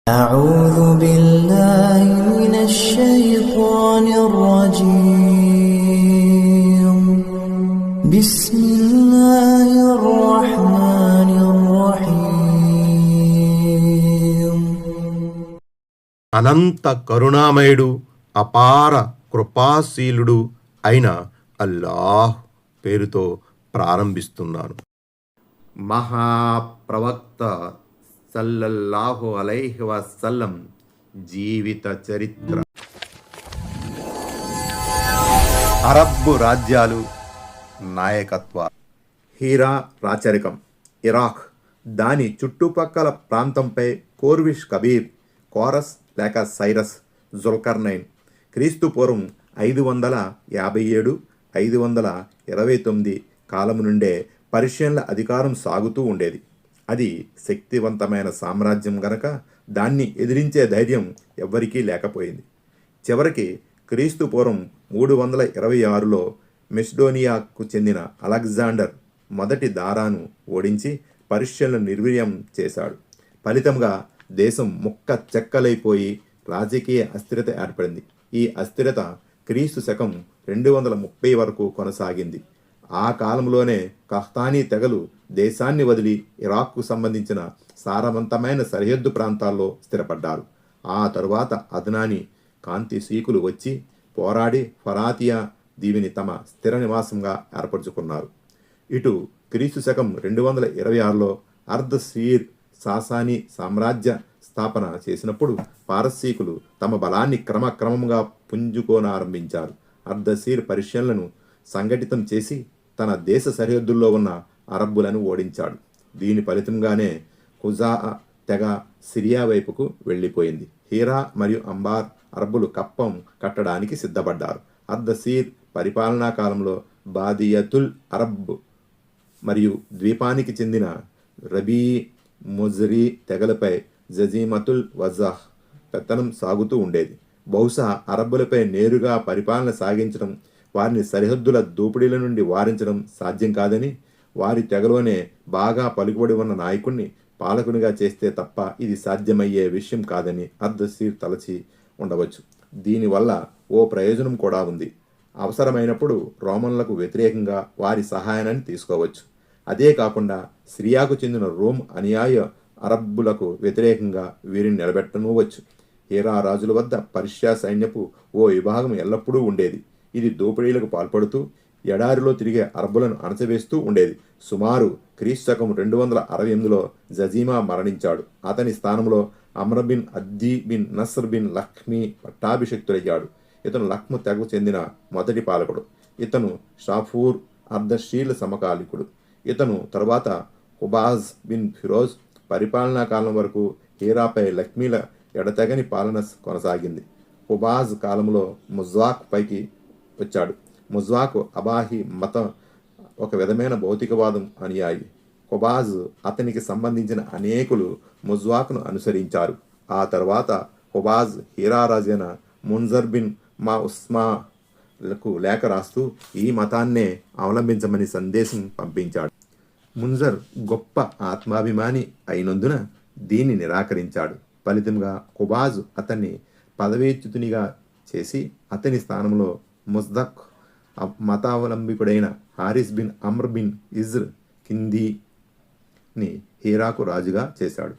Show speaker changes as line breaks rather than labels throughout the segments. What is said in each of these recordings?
أعوذ بالله من الشيطان الرجيم بسم الله الرحمن الرحيم
అనంత కరుణామయుడు అపార కృపాశీలుడు అయిన అల్లాహ్ పేరుతో ప్రారంభిస్తున్నాను. మహాప్రవక్త సల్లల్లాహు అలైహి వసల్లం జీవిత చరిత్ర. అరబ్బు రాజ్యాలు, నాయకత్వ. హీరా రాచరికం. ఇరాక్ దాని చుట్టుపక్కల ప్రాంతంపై కోర్విష్ కబీర్, కోరస్ లేక సైరస్, జుల్కర్నైన్ క్రీస్తు పూర్వం 557 529 కాలము నుండే పర్షియన్ల అధికారం సాగుతూ ఉండేది. అది శక్తివంతమైన సామ్రాజ్యం గనక దాన్ని ఎదిరించే ధైర్యం ఎవ్వరికీ లేకపోయింది. చివరికి క్రీస్తు పూర్వం 326లో మెసిడోనియాకు చెందిన అలెగ్జాండర్ మొదటి దారాను ఓడించి పర్షియన్లను నిర్వీర్యం చేశాడు. ఫలితంగా దేశం ముక్క చెక్కలైపోయి రాజకీయ అస్థిరత ఏర్పడింది. ఈ అస్థిరత క్రీస్తు శకం 230 వరకు కొనసాగింది. ఆ కాలంలోనే కహ్తానీ తెగలు దేశాన్ని వదిలి ఇరాక్కు సంబంధించిన సారవంతమైన సరిహద్దు ప్రాంతాల్లో స్థిరపడ్డారు. ఆ తరువాత అద్నానీ కాంతి సీకులు వచ్చి పోరాడి ఫరాతియా దీవిని తమ స్థిర నివాసంగా ఏర్పరచుకున్నారు. ఇటు క్రీస్తు శకం 226లో అర్ధసీర్ సాసానీ సామ్రాజ్య స్థాపన చేసినప్పుడు పారసీకులు తమ బలాన్ని క్రమక్రమంగా పుంజుకోనారంభించారు. అర్ధసీర్ పర్షియన్లను సంఘటితం చేసి తన దేశ సరిహద్దుల్లో ఉన్న అరబ్బులను ఓడించాడు. దీని ఫలితంగానే ఖుజా తెగ సిరియా వైపుకు వెళ్ళిపోయింది. హీరా మరియు అంబార్ అరబ్బులు కప్పం కట్టడానికి సిద్ధపడ్డారు. అర్ధసీర్ పరిపాలనా కాలంలో బాదియతుల్ అరబ్ మరియు ద్వీపానికి చెందిన రబీ ముజరీ తెగలపై జజీమతుల్ వజాహ్ పెత్తనం సాగుతూ ఉండేది. బహుశా అరబ్బులపై నేరుగా పరిపాలన సాగించడం, వారిని సరిహద్దుల దోపిడీల నుండి వారించడం సాధ్యం కాదని, వారి తెగలోనే బాగా పలుకుబడి ఉన్న నాయకుణ్ణి పాలకునిగా చేస్తే తప్ప ఇది సాధ్యమయ్యే విషయం కాదని అర్ధసీర్ తలచి ఉండవచ్చు. దీనివల్ల ఓ ప్రయోజనం కూడా ఉంది. అవసరమైనప్పుడు రోమన్లకు వ్యతిరేకంగా వారి సహాయాన్ని తీసుకోవచ్చు. అదే కాకుండా సిరియాకు చెందిన రోమ్ అనుయాయ అరబ్బులకు వ్యతిరేకంగా వీరిని నిలబెట్టనూవచ్చు. హీరా రాజుల వద్ద పర్షియా సైన్యపు ఓ విభాగం ఎల్లప్పుడూ ఉండేది. ఇది దోపిడీలకు పాల్పడుతూ ఎడారిలో తిరిగే అరబ్బులను అణచవేస్తూ ఉండేది. సుమారు క్రీస్తు శకం 268లో జజీమా మరణించాడు. అతని స్థానంలో Amr bin అద్దీ bin Nasr bin లఖ్మీ పట్టాభిషిక్తుడయ్యాడు. ఇతను లఖ్ము తెగకు చెందిన మొదటి పాలకుడు. ఇతను షాఫూర్ అర్ధషీల్ సమకాలికుడు. ఇతను తరువాత హుబాజ్ బిన్ ఫిరోజ్ పరిపాలనా కాలం వరకు హీరాపై లఖ్మీల ఎడతెగని పాలన కొనసాగింది. హుబాజ్ కాలంలో ముజ్వాక్ పైకి వచ్చాడు. ముజ్వాక్ అబాహి మతం ఒక విధమైన భౌతికవాదం అనుయాయి. హుబాజ్ అతనికి సంబంధించిన అనేకులు ముజ్వాక్ను అనుసరించారు. ఆ తర్వాత హుబాజ్ హీరా రాజైన మున్జర్ బిన్ మా ఉస్మాలకు లేఖ రాస్తూ ఈ మతాన్నే అవలంబించమని సందేశం పంపించాడు. మున్జర్ గొప్ప ఆత్మాభిమాని అయినందున దీన్ని నిరాకరించాడు. ఫలితంగా హుబాజ్ అతన్ని పదవీచ్యుతునిగా చేసి అతని స్థానంలో ముజ్దక్ మతావలంబికుడైన హారిస్ బిన్ అమ్ర్ బిన్ ఇజ్ర్ కిందీని హీరాకు రాజుగా చేశాడు.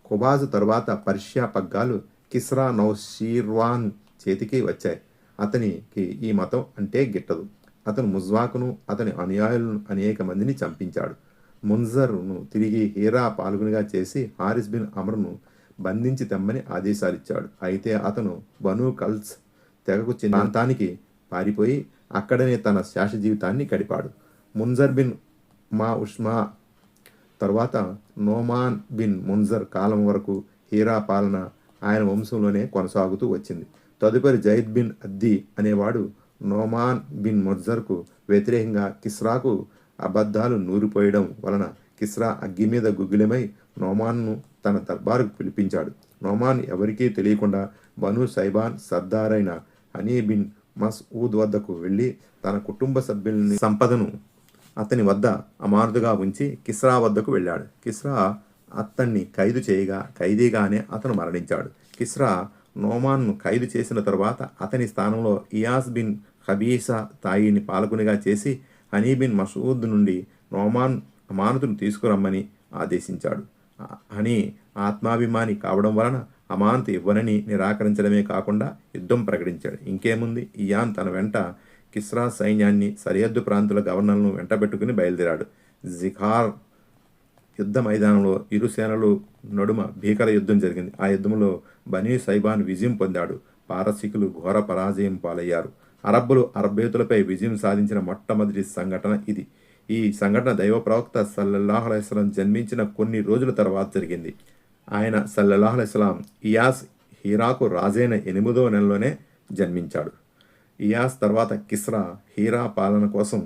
హుబాజ్ తరువాత పర్షియా పగ్గాలు కిస్రా నౌషీర్వాన్ చేతికి వచ్చాయి. అతనికి ఈ మతం అంటే గిట్టదు. అతను ముజ్వాకును అతని అనుయాయులను అనేక మందిని చంపించాడు. మున్జర్ను తిరిగి హీరా పాల్గొనిగా చేసి హారిస్ బిన్ అమ్ర్ను బంధించి తెమ్మని ఆదేశాలిచ్చాడు. అయితే అతను బనూ కల్స్ తెగకు చెందిన ప్రాంతానికి పారిపోయి అక్కడనే తన శాశ్వత జీవితాన్ని గడిపాడు. మున్జర్ బిన్ మా ఉస్మా తర్వాత నోమాన్ బిన్ మున్జర్ కాలం వరకు హీరా పాలన ఆయన వంశంలోనే కొనసాగుతూ వచ్చింది. తదుపరి జైద్ బిన్ అద్దీ అనేవాడు నోమాన్ బిన్ మున్జర్కు వ్యతిరేకంగా కిస్రాకు అబద్ధాలు నూరిపోయడం వలన కిస్రా అగ్గి మీద గుగ్గిలమై నోమాన్ను తన దర్బారుకు పిలిపించాడు. నోమాన్ ఎవరికీ తెలియకుండా బను సైబాన్ సర్దారైన హనీ బిన్ మస్ఊద్ వద్దకు వెళ్ళి తన కుటుంబ సభ్యులని సంపదను అతని వద్ద అమార్దుగా ఉంచి కిస్రా వద్దకు వెళ్ళాడు. కిస్రా అతన్ని ఖైదు చేయగా ఖైదీగానే అతను మరణించాడు. కిస్రా నోమాన్ను ఖైదు చేసిన తరువాత అతని స్థానంలో ఇయాస్ బిన్ ఖబీసా తాయిని పాలకునిగా చేసి హనీ బిన్ మసూద్ నుండి నోమాన్ అమానతును తీసుకురమ్మని ఆదేశించాడు. హనీ ఆత్మాభిమాని కావడం వలన అమానతు ఇవ్వనని నిరాకరించడమే కాకుండా యుద్ధం ప్రకటించాడు. ఇంకేముంది, ఇయాన్ తన వెంట కిస్రా సైన్యాన్ని సరిహద్దు ప్రాంతాల గవర్నర్లను వెంటబెట్టుకుని బయలుదేరాడు. జిఖార్ యుద్ధ మైదానంలో ఇరు సేనలు నడుమ భీకర యుద్ధం జరిగింది. ఆ యుద్ధంలో బనీ సైబాన్ విజయం పొందాడు. పారసీకులు ఘోర పరాజయం పాలయ్యారు. అరబ్బులు అరబ్బేతులపై విజయం సాధించిన మొట్టమొదటి సంఘటన ఇది. ఈ సంఘటన దైవ ప్రవక్త సల్లల్లాహు అలైహి వసల్లం జన్మించిన కొన్ని రోజుల తర్వాత జరిగింది. ఆయన సల్లల్లాహు అలైహి వసల్లం ఇయాస్ హీరాకు రాజైన 8వ నెలలోనే జన్మించాడు. ఇయాస్ తర్వాత కిస్రా హీరా పాలన కోసం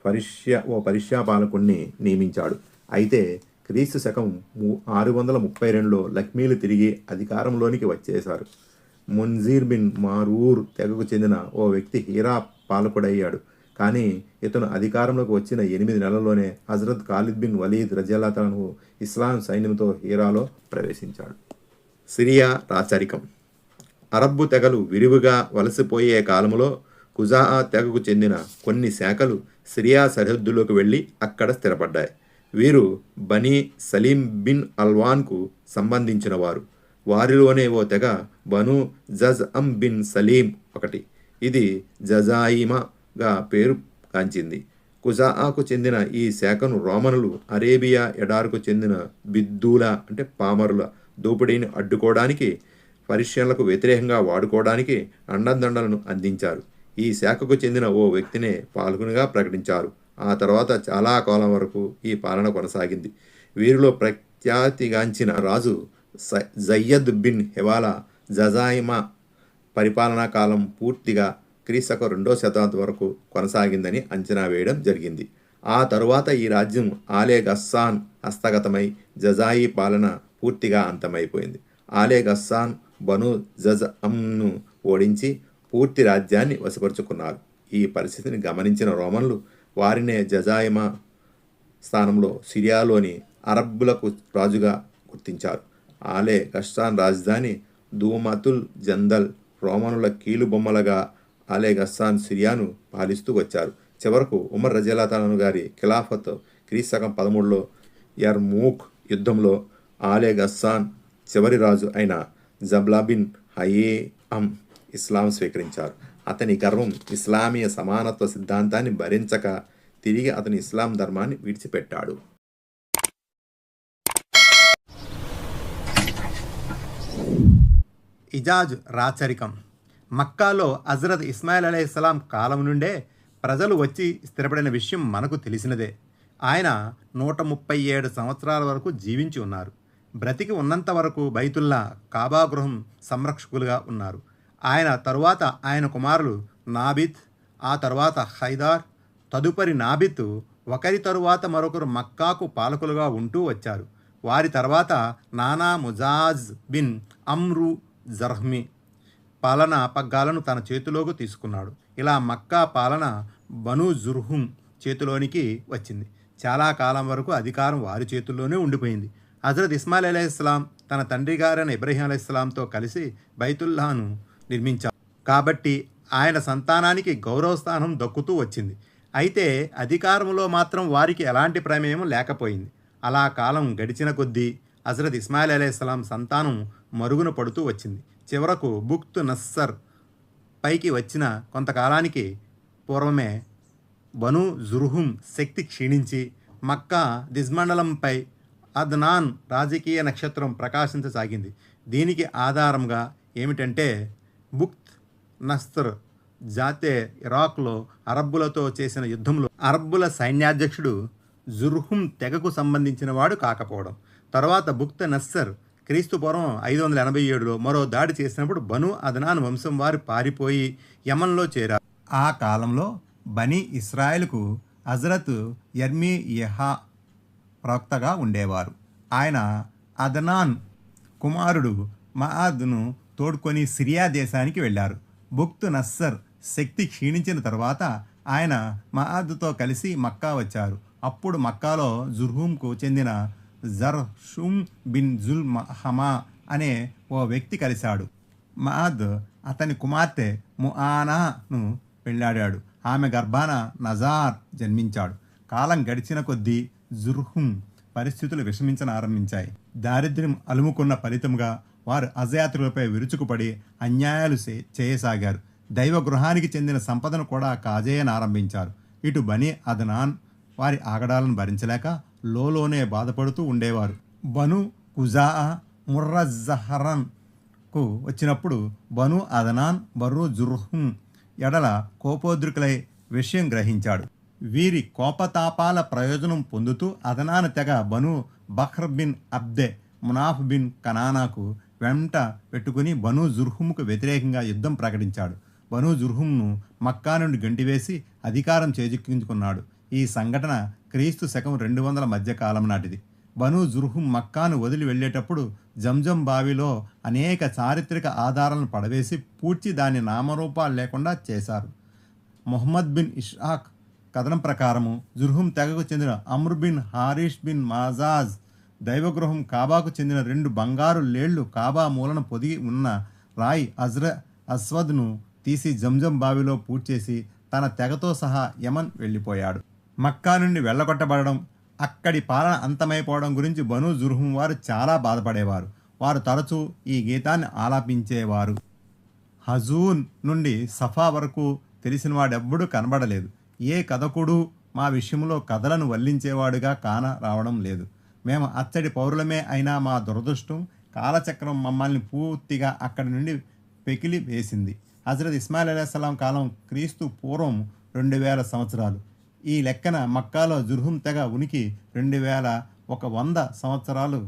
పర్షియా పాలకుణ్ణి నియమించాడు. అయితే క్రీస్తు శకం 632లో లక్మీలు తిరిగి అధికారంలోనికి వచ్చేశారు. మున్జీర్ బిన్ మారూర్ తెగకు చెందిన ఓ వ్యక్తి హీరా పాలకుడయ్యాడు. కానీ ఇతను అధికారంలోకి వచ్చిన 8 నెలల్లోనే హజరత్ ఖాలిద్ బిన్ వలీద్ రజియల్లాహు అన్హు ఇస్లాం సైన్యంతో హీరాలో ప్రవేశించాడు. సిరియా రాచరికం. అరబ్బు తెగలు విరివిగా వలసపోయే కాలంలో ఖుజాఅ తెగకు చెందిన కొన్ని శాఖలు సిరియా సరిహద్దులోకి వెళ్ళి అక్కడ స్థిరపడ్డాయి. వీరు బనీ సలీం బిన్ అల్వాన్కు సంబంధించిన వారు. వారిలోనే ఓ తెగ బను జజ్అమ్ బిన్ సలీం ఒకటి. ఇది జజాయిమాగా పేరు కాంచింది. ఖుజాఅకు చెందిన ఈ శాఖను రోమనులు అరేబియా ఎడారుకు చెందిన బిద్దూల అంటే పామరుల దోపిడీని అడ్డుకోవడానికి, పర్షియన్లకు వ్యతిరేకంగా వాడుకోవడానికి అండదండలను అందించారు. ఈ శాఖకు చెందిన ఓ వ్యక్తినే పాల్గొనిగా ప్రకటించారు. ఆ తర్వాత చాలా కాలం వరకు ఈ పాలన కొనసాగింది. వీరిలో ప్రఖ్యాతిగాంచిన రాజు జయ్యద్ బిన్ హెవాలా జజాయిమా పరిపాలనా కాలం పూర్తిగా క్రీస్తు 2వ శతాబ్దం వరకు కొనసాగిందని అంచనా వేయడం జరిగింది. ఆ తరువాత ఈ రాజ్యం ఆలే గస్సాన్ హస్తగతమై జజాయి పాలన పూర్తిగా అంతమైపోయింది. ఆలే గస్సాన్ బను జజ్అమ్ను ఓడించి పూర్తి రాజ్యాన్ని వశపరుచుకున్నారు. ఈ పరిస్థితిని గమనించిన రోమన్లు వారినే జజాయిమా స్థానంలో సిరియాలోని అరబ్బులకు రాజుగా గుర్తించారు. ఆలే గస్సాన్ రాజధాని దూమతుల్ జందల్. రోమనుల కీలుబొమ్మలుగా ఆలే గస్సాన్ సిరియాను పాలిస్తూ వచ్చారు. చివరకు ఉమర్ రజియల్లాహు అన్హు గారి ఖిలాఫత్ క్రీస్తు శకం 13లో యర్మూక్ యుద్ధంలో ఆలే గస్సాన్ చివరి రాజు అయిన జబ్లా బిన్ హయ్యమ్ ఇస్లాం స్వీకరించారు. అతని గర్వం ఇస్లామీయ సమానత్వ సిద్ధాంతాన్ని భరించక తిరిగి అతని ఇస్లాం ధర్మాన్ని విడిచిపెట్టాడు.
ఇజాజ్ రాచరికం. మక్కాలో హజరత్ ఇస్మాయిల్ అలైహిస్సలాం కాలం నుండే ప్రజలు వచ్చి స్థిరపడిన విషయం మనకు తెలిసినదే. ఆయన 137 సంవత్సరాల వరకు జీవించి ఉన్నారు. బ్రతికి ఉన్నంత వరకు బైతుల్లా కాబా గృహం సంరక్షకులుగా ఉన్నారు. ఆయన తరువాత ఆయన కుమారులు నాబిత్, ఆ తరువాత హైదార్, తదుపరి నాబిత్ ఒకరి తరువాత మరొకరు మక్కాకు పాలకులుగా ఉంటూ వచ్చారు. వారి తర్వాత నానా ముజాజ్ బిన్ అమ్రు జర్హ్మి పాలనా పగ్గాలను తన చేతిలోకి తీసుకున్నాడు. ఇలా మక్కా పాలన బను జుర్హుం చేతిలోనికి వచ్చింది. చాలా కాలం వరకు అధికారం వారి చేతుల్లోనే ఉండిపోయింది. హజరత్ ఇస్మాయిల్ అలైహిస్సలాం తన తండ్రి గారైన ఇబ్రహీం అలైహిస్సలాంతో కలిసి బైతుల్లాను నిర్మించారు. కాబట్టి ఆయన సంతానానికి గౌరవ స్థానం దక్కుతూ వచ్చింది. అయితే అధికారంలో మాత్రం వారికి ఎలాంటి ప్రమేయం లేకపోయింది. అలా కాలం గడిచిన కొద్దీ హజరత్ ఇస్మాయిల్ అలైహిస్సలాం సంతానం మరుగున పడుతూ వచ్చింది. చివరకు బుఖ్తు నస్సర్ పైకి వచ్చిన కొంతకాలానికి పూర్వమే బను జుర్హుం శక్తి క్షీణించి మక్కా దిజ్మండలంపై అద్నాన్ రాజకీయ నక్షత్రం ప్రకాశించసాగింది. దీనికి ఆధారంగా ఏమిటంటే బుఖ్త్ నస్ర్ జాతే ఇరాక్లో అరబ్బులతో చేసిన యుద్ధంలో అరబ్బుల సైన్యాధ్యక్షుడు జుర్హుం తెగకు సంబంధించిన వాడు కాకపోవడం. తర్వాత బుఖ్త్ నస్సర్ క్రీస్తుపూర్వం 587లో మరో దాడి చేసినప్పుడు బను అద్నాన్ వంశం వారు పారిపోయి యమన్లో చేరారు. ఆ కాలంలో బనీ ఇస్రాయేల్కు హజరత్ యర్మీయహా ప్రవక్తగా ఉండేవారు. ఆయన అద్నాన్ కుమారుడు మఆద్ను తోడ్కొని సిరియా దేశానికి వెళ్ళారు. బుఖ్త్ నస్సర్ శక్తి క్షీణించిన తర్వాత ఆయన మఆద్తో కలిసి మక్కా వచ్చారు. అప్పుడు మక్కాలో జుర్హుంకు చెందిన జర్షుమ్ బిన్ జుల్ హమా అనే ఓ వ్యక్తి కలిశాడు. మాద్ అతని కుమార్తె ముఆనాను పెళ్ళాడాడు. ఆమె గర్భాన నజార్ జన్మించాడు. కాలం గడిచిన కొద్దీ జుర్హుమ్ పరిస్థితులు విషమించనారంభించాయి. దారిద్ర్యం అలుముకున్న ఫలితంగా వారు అజయాత్రులపై విరుచుకుపడి అన్యాయాలు చేయసాగారు. దైవ గృహానికి చెందిన సంపదను కూడా కాజేయనారంభించారు. ఇటు బనీ అదనాన్ వారి ఆగడాలను భరించలేక లోలోనే బాధపడుతూ ఉండేవారు. బను కుజా ముర్రజహరన్కు వచ్చినప్పుడు బను అదనాన్ బరు జుర్హుమ్ ఎడల కోపోద్రికులై విషయం గ్రహించాడు. వీరి కోపతాపాల ప్రయోజనం పొందుతూ అదనాను తెగ బను బఖ్ర్ బిన్ అబ్దే మునాఫ్ బిన్ కనానాకు వెంట పెట్టుకుని బను జుర్హుమ్కు వ్యతిరేకంగా యుద్ధం ప్రకటించాడు. బను జుర్హుమ్ను మక్కా నుండి గంటివేసి అధికారం చేజిక్కించుకున్నాడు. ఈ సంఘటన క్రీస్తు శకం 200 మధ్య కాలం నాటిది. బను జుర్హుమ్ మక్కాను వదిలి వెళ్ళేటప్పుడు జంజం బావిలో అనేక చారిత్రక ఆధారాలను పడవేసి పూడ్చి దాని నామరూపాలు లేకుండా చేశారు. మొహమ్మద్ బిన్ ఇషాక్ కథనం ప్రకారము జుర్హుమ్ తెగకు చెందిన అమ్ర్ బిన్ హారిష్ బిన్ మాజాజ్ దైవగృహం కాబాకు చెందిన 2 బంగారు లేళ్లు కాబా మూలన పొదిగి ఉన్న రాయి అస్వద్ను తీసి జంజం బావిలో పూడ్చేసి తన తెగతో సహా యమన్ వెళ్ళిపోయాడు. మక్కా నుండి వెళ్ళగొట్టబడడం, అక్కడి పాలన అంతమైపోవడం గురించి బను జుర్హుమ్ వారు చాలా బాధపడేవారు. వారు తరచూ ఈ గీతాన్ని ఆలాపించేవారు. హజూన్ నుండి సఫా వరకు తెలిసిన వాడెవ్వడూ కనబడలేదు. ఏ కథకుడు మా విషయంలో కథలను వల్లించేవాడుగా కాన రావడం లేదు. మేము అచ్చడి పౌరులమే అయినా మా దురదృష్టం కాలచక్రం మమ్మల్ని పూర్తిగా అక్కడి నుండి పెకిలి వేసింది. హజరత్ ఇస్మాయిల్ అలైహిస్సలాం కాలం క్రీస్తు పూర్వం 2000 సంవత్సరాలు. ఈ లెక్కన మక్కాలో జుర్హుమ్ తెగ ఉనికి 2100 సంవత్సరాలు.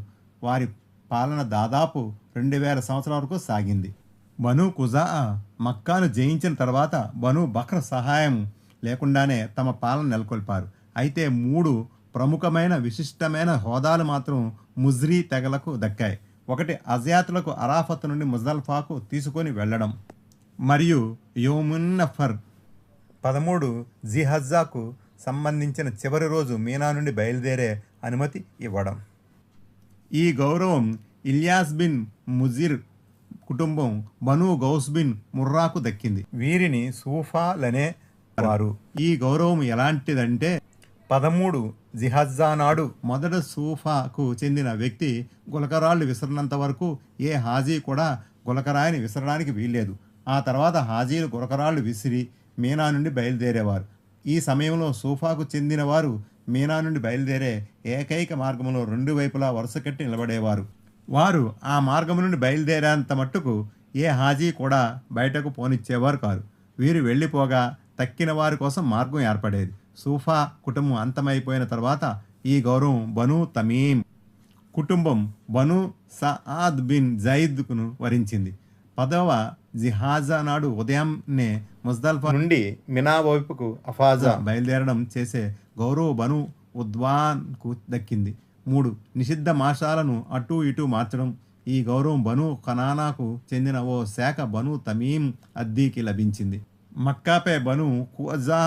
వారి పాలన దాదాపు 2000 సంవత్సరాల వరకు సాగింది. బను కుజా మక్కాను జయించిన తర్వాత బను బక్ర్ సహాయం లేకుండానే తమ పాలన నెలకొల్పారు. అయితే 3 ప్రముఖమైన విశిష్టమైన హోదాలు మాత్రం ముజ్రీ తెగలకు దక్కాయి. ఒకటి, అజయాతులకు అరాఫత్ నుండి ముజల్ఫాకు తీసుకొని వెళ్ళడం, మరియు యోమున్నఫర్ 13 జిహజ్జాకు సంబంధించిన చివరి రోజు మీనా నుండి బయలుదేరే అనుమతి ఇవ్వడం. ఈ గౌరవం ఇల్యాస్ బిన్ ముజిర్ కుటుంబం బను గౌస్ బిన్ ముర్రాకు దక్కింది. వీరిని సూఫాలనే వారు. ఈ గౌరవం ఎలాంటిదంటే 13 జిహజ్జా నాడు మొదట సూఫాకు చెందిన వ్యక్తి గులకరాళ్ళు విసరనంత వరకు ఏ హాజీ కూడా గులకరాయిని విసరడానికి వీల్లేదు. ఆ తర్వాత హాజీలు గులకరాళ్ళు విసిరి మీనా నుండి బయలుదేరేవారు. ఈ సమయంలో సూఫాకు చెందిన వారు మీనా నుండి బయలుదేరే ఏకైక మార్గంలో 2 వైపులా వరుస కట్టి నిలబడేవారు. వారు ఆ మార్గం నుండి బయలుదేరేంత మట్టుకు ఏ హాజీ కూడా బయటకు పోనిచ్చేవారు కాదు. వీరు వెళ్ళిపోగా తక్కిన వారి కోసం మార్గం ఏర్పడేది. సూఫా కుటుంబం అంతమైపోయిన తర్వాత ఈ గౌరవం బను తమీం కుటుంబం బను సఆద్ బిన్ జైద్ను వరించింది. 10వ జిహాజా నాడు ఉదయాన్నే ముజ్దల్ఫా నుండి మినా వైపుకు అఫాజా బయలుదేరడం చేసే గౌరవ బను ఉద్వాన్కు దక్కింది. 3 నిషిద్ధ మాసాలను అటూ ఇటూ మార్చడం. ఈ గౌరవం బను కనానాకు చెందిన ఓ శాఖ బను తమీం అద్దీకి లభించింది. మక్కాపై బను కుజా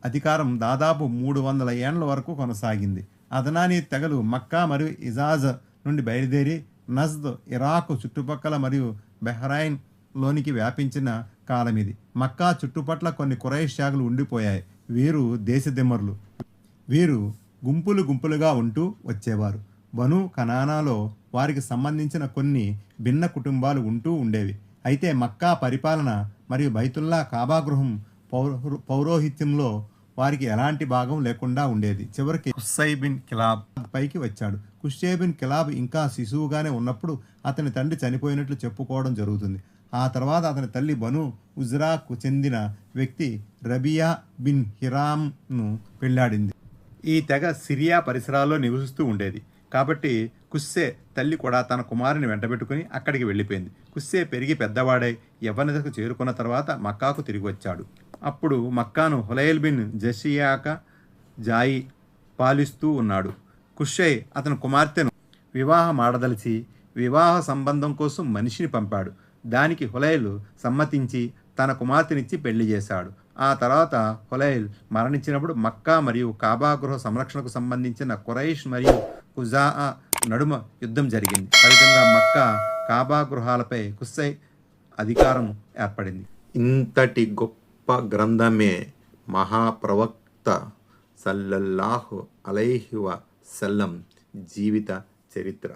అధికారం దాదాపు 300 ఏండ్ల వరకు కొనసాగింది. అదనానీ తెగలు మక్కా మరియు ఇజాజ్ నుండి బయలుదేరి నజ్ద్, ఇరాక్ చుట్టుపక్కల మరియు బహ్రైన్ లోనికి వ్యాపించిన కాలం ఇది. మక్కా చుట్టుపట్ల కొన్ని ఖురైష్ శాఖలు ఉండిపోయాయి. వీరు దేశదిమ్మరులు. వీరు గుంపులుగా ఉంటూ వచ్చేవారు. బను కనానాలో వారికి సంబంధించిన కొన్ని భిన్న కుటుంబాలు ఉంటూ ఉండేవి. అయితే మక్కా పరిపాలన మరియు బైతుల్లా కాబాగృహం పౌరోహిత్యంలో వారికి ఎలాంటి భాగం లేకుండా ఉండేది. చివరికి కుస్సై బిన్ కిలాబ్ పైకి వచ్చాడు. కుస్సై బిన్ కిలాబ్ ఇంకా శిశువుగానే ఉన్నప్పుడు అతని తండ్రి చనిపోయినట్లు చెప్పుకోవడం జరుగుతుంది. ఆ తర్వాత అతని తల్లి బను ఉజ్రాకు చెందిన వ్యక్తి రబియా బిన్ హిరామ్ను పెళ్లాడింది. ఈ తెగ సిరియా పరిసరాల్లో నివసిస్తూ ఉండేది. కాబట్టి కుస్సే తల్లి కూడా తన కుమారుని వెంటబెట్టుకుని అక్కడికి వెళ్ళిపోయింది. కుస్సే పెరిగి పెద్దవాడై యవ్వనదకు చేరుకున్న తర్వాత మక్కాకు తిరిగి వచ్చాడు. అప్పుడు మక్కాను హులైల్ బిన్ జషియాక జాయి పాలిస్తూ ఉన్నాడు. కుస్సై అతని కుమార్తెను వివాహమాడదలిచి వివాహ సంబంధం కోసం మనిషిని పంపాడు. దానికి హులైల్ సమ్మతించి తన కుమార్తెనిచ్చి పెళ్లి చేశాడు. ఆ తర్వాత హులైల్ మరణించినప్పుడు మక్కా మరియు కాబా గృహ సంరక్షణకు సంబంధించిన ఖురైష్ మరియు ఖుజా నడుమ యుద్ధం జరిగింది. ఫలితంగా మక్కా కాబా గృహాలపై కుస్సై అధికారం ఏర్పడింది.
ఇంతటి గొప్ప గ్రంథమే మహాప్రవక్త సల్లల్లాహు అలైహి వసల్లం జీవిత చరిత్ర.